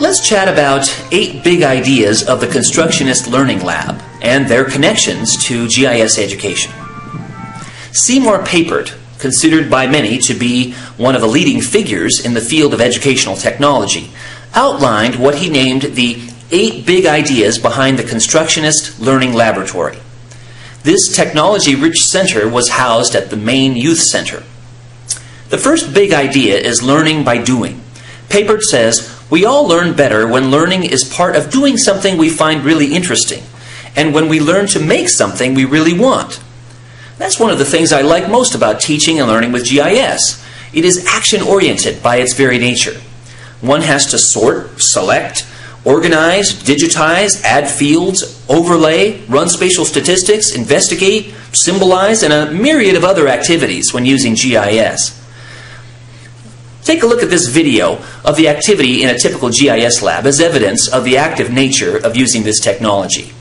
Let's chat about 8 big ideas of the Constructionist Learning Lab and their connections to GIS education. Seymour Papert, considered by many to be one of the leading figures in the field of educational technology, outlined what he named the 8 big ideas behind the Constructionist Learning Laboratory. This technology-rich center was housed at the main youth center. The first big idea is learning by doing. Papert says, we all learn better when learning is part of doing something we find really interesting, and when we learn to make something we really want. That's one of the things I like most about teaching and learning with GIS. It is action-oriented by its very nature. One has to sort, select, organize, digitize, add fields, overlay, run spatial statistics, investigate, symbolize, and a myriad of other activities when using GIS. Take a look at this video of the activity in a typical GIS lab as evidence of the active nature of using this technology.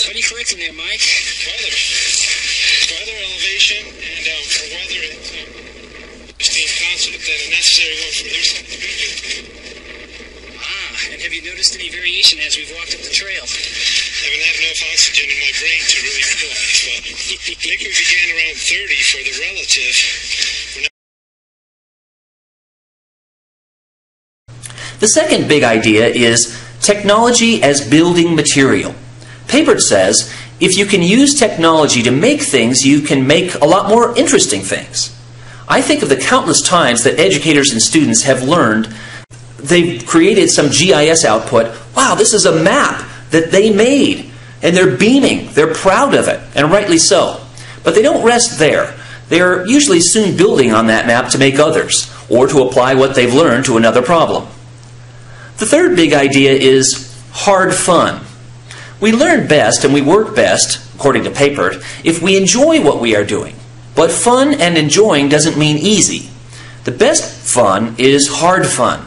What are you collecting there, Mike? Weather. Weather, elevation, and for weather, it's the constant and a necessary one for their side to be. Ah, and have you noticed any variation as we've walked up the trail? I haven't had enough oxygen in my brain to really realize, but I think we began around 30 for the relative. The second big idea is technology as building material. Papert says, if you can use technology to make things, you can make a lot more interesting things. I think of the countless times that educators and students have learned they've created some GIS output. Wow, this is a map that they made, and they're beaming. They're proud of it, and rightly so. But they don't rest there. They're usually soon building on that map to make others, or to apply what they've learned to another problem. The third big idea is hard fun. We learn best and we work best, according to Papert, if we enjoy what we are doing. But fun and enjoying doesn't mean easy. The best fun is hard fun.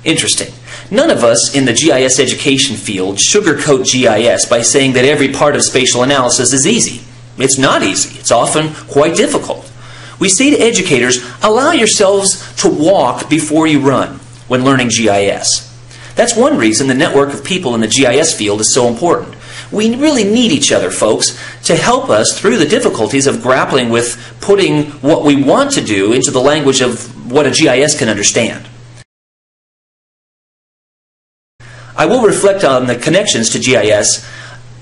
Interesting. None of us in the GIS education field sugarcoat GIS by saying that every part of spatial analysis is easy. It's not easy. It's often quite difficult. We say to educators, allow yourselves to walk before you run when learning GIS. That's one reason the network of people in the GIS field is so important. We really need each other, folks, to help us through the difficulties of grappling with putting what we want to do into the language of what a GIS can understand. I will reflect on the connections to GIS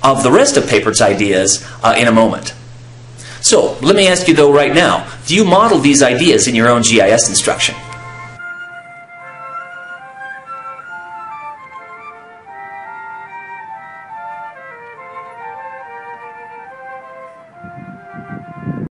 of the rest of Papert's ideas in a moment. So, let me ask you though right now, do you model these ideas in your own GIS instruction?